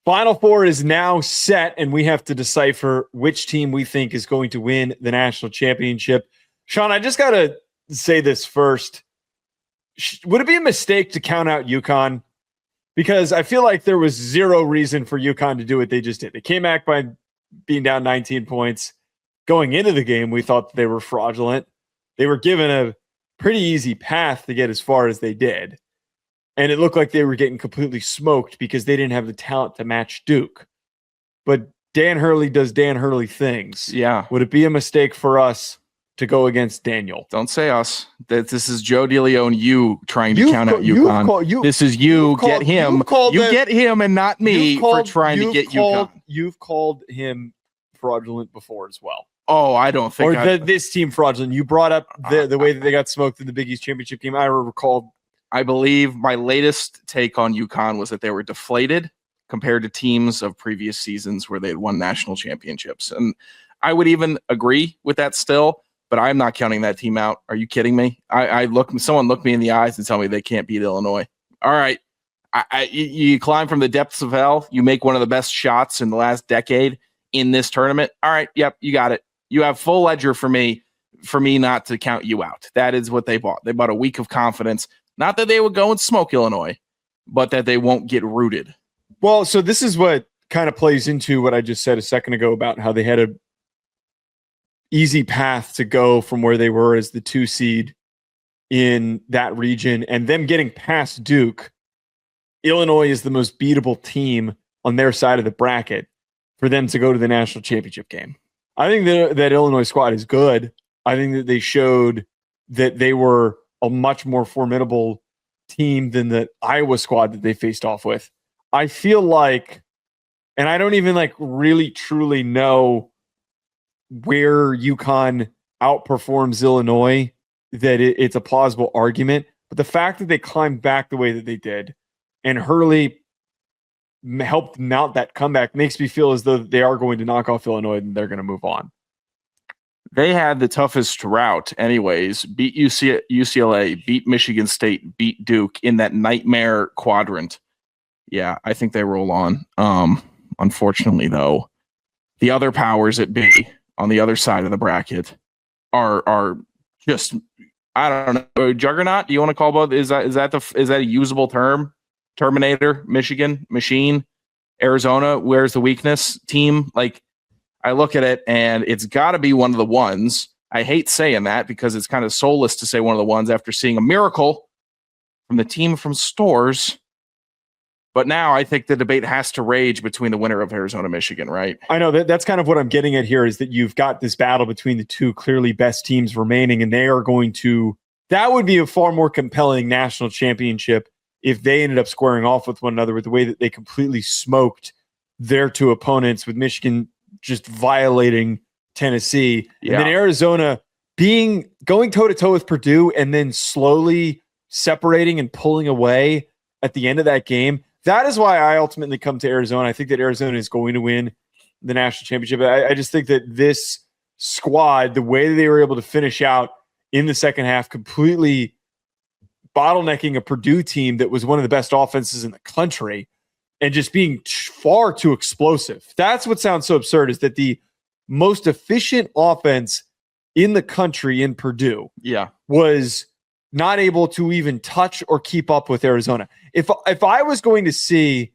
Final Four is now set, and we have to decipher which team we think is going to win the national championship. Sean, I just got to say this first. Would it be a mistake to count out UConn? Because I feel like there was zero reason for UConn to do what they just did. They came back by being down 19 points. Going into the game, we thought they were fraudulent. They were given a pretty easy path to get as far as they did. And it looked like they were getting completely smoked because they didn't have the talent to match Duke. But Dan Hurley does Dan Hurley things. Yeah. Would it be a mistake for us to go against Daniel? Don't say us. This is Joe DeLeone, you trying to count out UConn. This is you. Get him. You get him and not me for trying to get UConn. You've called him fraudulent before as well. Oh, I don't think. Or this team fraudulent. You brought up the way that they got smoked in the Big East championship game. I recall. I believe my latest take on UConn was that they were deflated compared to teams of previous seasons where they had won national championships. And I would even agree with that still, but I'm not counting that team out. Are you kidding me? Someone look me in the eyes and tell me they can't beat Illinois. All right. You climb from the depths of hell. You make one of the best shots in the last decade in this tournament. All right. Yep. You got it. You have full ledger for me not to count you out. That is what they bought. They bought a week of confidence. Not that they would go and smoke Illinois, but that they won't get rooted. Well, so this is what kind of plays into what I just said a second ago about how they had a easy path to go from where they were as the 2 seed in that region and them getting past Duke. Illinois is the most beatable team on their side of the bracket for them to go to the national championship game. I think that Illinois squad is good. I think that they showed that they were a much more formidable team than the Iowa squad that they faced off with. I feel like, and I don't even really truly know where UConn outperforms Illinois, that it's a plausible argument. But the fact that they climbed back the way that they did and Hurley helped mount that comeback makes me feel as though they are going to knock off Illinois and they're going to move on. They had the toughest route anyways, beat UCLA, beat Michigan State, beat Duke in that nightmare quadrant. Yeah, I think they roll on. Unfortunately, though, the other powers that be on the other side of the bracket are just, I don't know, juggernaut. Do you want to call both? Is that a usable term? Terminator, Michigan, machine, Arizona. Where's the weakness? Team, I look at it and it's got to be one of the ones. I hate saying that because it's kind of soulless to say one of the ones after seeing a miracle from the team from Stores. But now I think the debate has to rage between the winner of Arizona, Michigan, right? I know that's kind of what I'm getting at here is that you've got this battle between the two clearly best teams remaining, and they are going to, that would be a far more compelling national championship if they ended up squaring off with one another with the way that they completely smoked their two opponents, with Michigan just violating Tennessee. Yeah. And then Arizona going toe-to-toe with Purdue and then slowly separating and pulling away at the end of that game. That is why I ultimately come to Arizona. I think that Arizona is going to win the national championship. I just think that this squad, the way that they were able to finish out in the second half, completely bottlenecking a Purdue team that was one of the best offenses in the country and just being far too explosive. That's what sounds so absurd, is that the most efficient offense in the country in Purdue was not able to even touch or keep up with Arizona. If I was going to see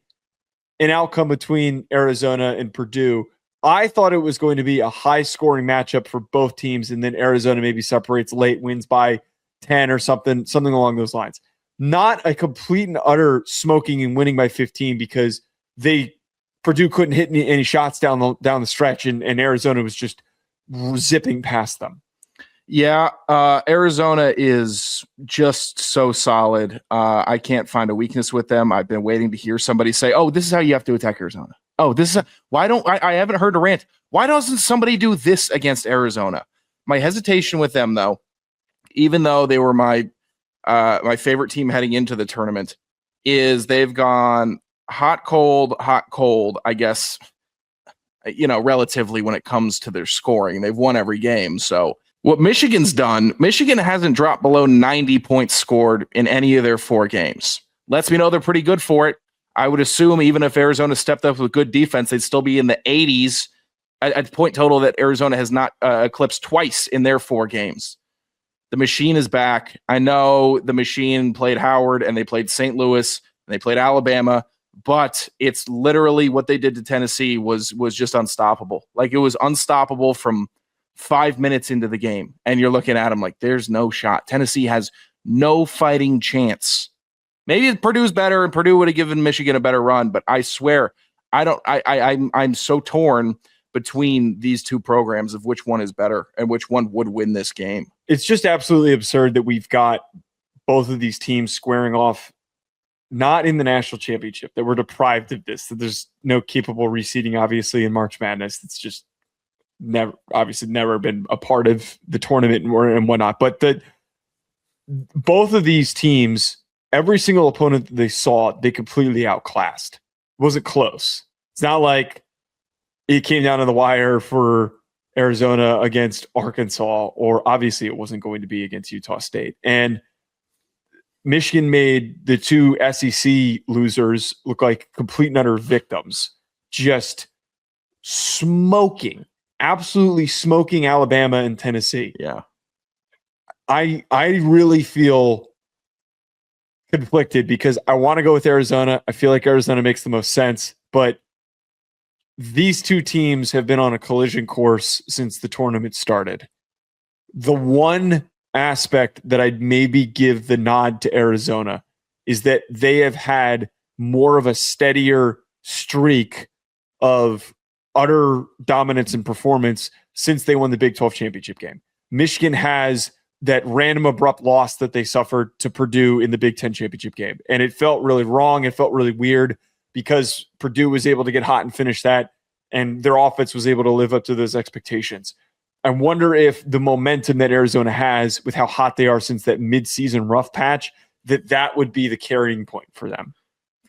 an outcome between Arizona and Purdue, I thought it was going to be a high-scoring matchup for both teams, and then Arizona maybe separates late, wins by 10 or something along those lines. Not a complete and utter smoking and winning by 15 because Purdue couldn't hit any shots down the stretch, and Arizona was just zipping past them. Yeah, Arizona is just so solid. I can't find a weakness with them. I've been waiting to hear somebody say, "Oh, this is how you have to attack Arizona." Oh, I haven't heard a rant. Why doesn't somebody do this against Arizona? My hesitation with them, though, even though they were my favorite team heading into the tournament, is they've gone hot, cold, I guess, relatively when it comes to their scoring. They've won every game. So what Michigan's done, Michigan hasn't dropped below 90 points scored in any of their 4 games. Lets me know they're pretty good for it. I would assume even if Arizona stepped up with good defense, they'd still be in the 80s at point total that Arizona has not eclipsed twice in their 4 games. The machine is back. I know the machine played Howard and they played St. Louis and they played Alabama, but it's literally what they did to Tennessee was just unstoppable. Like, it was unstoppable from 5 minutes into the game. And you're looking at them like, there's no shot. Tennessee has no fighting chance. Maybe Purdue's better and Purdue would have given Michigan a better run, but I swear I'm so torn between these two programs of which one is better and which one would win this game. It's just absolutely absurd that we've got both of these teams squaring off, not in the national championship, that we're deprived of this, that there's no capable reseeding, obviously, in March Madness. It's just never been a part of the tournament and whatnot. But both of these teams, every single opponent that they saw, they completely outclassed. It wasn't close. It's not like it came down to the wire for Arizona against Arkansas, or obviously it wasn't going to be against Utah State. And Michigan made the 2 SEC losers look like complete and utter victims, just absolutely smoking Alabama and Tennessee. Yeah. I really feel conflicted because I want to go with Arizona. I feel like Arizona makes the most sense, but these two teams have been on a collision course since the tournament started. The one aspect that I'd maybe give the nod to Arizona is that they have had more of a steadier streak of utter dominance and performance since they won the Big 12 championship game. Michigan has that random abrupt loss that they suffered to Purdue in the Big 10 championship game. And it felt really wrong. It felt really weird because Purdue was able to get hot and finish that, and their offense was able to live up to those expectations. I wonder if the momentum that Arizona has with how hot they are since that midseason rough patch, that would be the carrying point for them.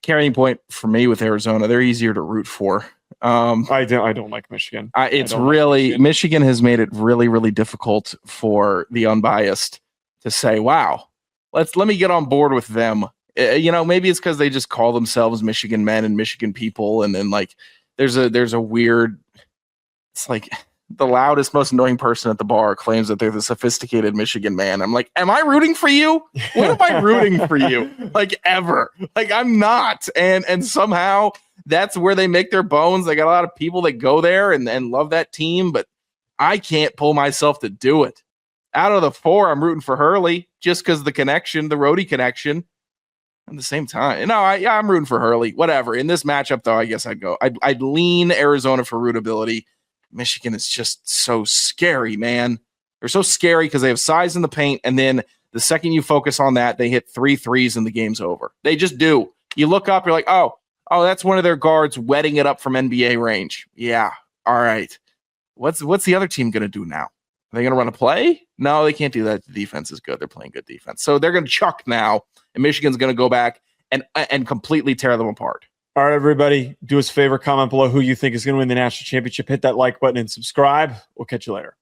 Carrying point for me with Arizona, they're easier to root for. I don't like Michigan. Michigan has made it really, really difficult for the unbiased to say, wow, let me get on board with them. Maybe it's because they just call themselves Michigan men and Michigan people. And then like, there's a weird, it's like the loudest, most annoying person at the bar claims that they're the sophisticated Michigan man. I'm like, am I rooting for you? When am I rooting for you? Like, ever? Like, I'm not. And somehow that's where they make their bones. They got a lot of people that go there and love that team, but I can't pull myself to do it. Out of the 4, I'm rooting for Hurley just because the connection, the roadie connection. At the same time, I'm rooting for Hurley. Whatever. In this matchup, though, I guess I'd lean Arizona for rootability. Michigan is just so scary, man. They're so scary because they have size in the paint, and then the second you focus on that, they hit 3 threes and the game's over. They just do. You look up, you're like, oh, that's one of their guards wetting it up from NBA range. Yeah, all right. What's the other team going to do now? Are they going to run a play? No, they can't do that. The defense is good. They're playing good defense. So they're going to chuck now, and Michigan's going to go back and completely tear them apart. All right, everybody, do us a favor, comment below who you think is going to win the national championship. Hit that like button and subscribe. We'll catch you later.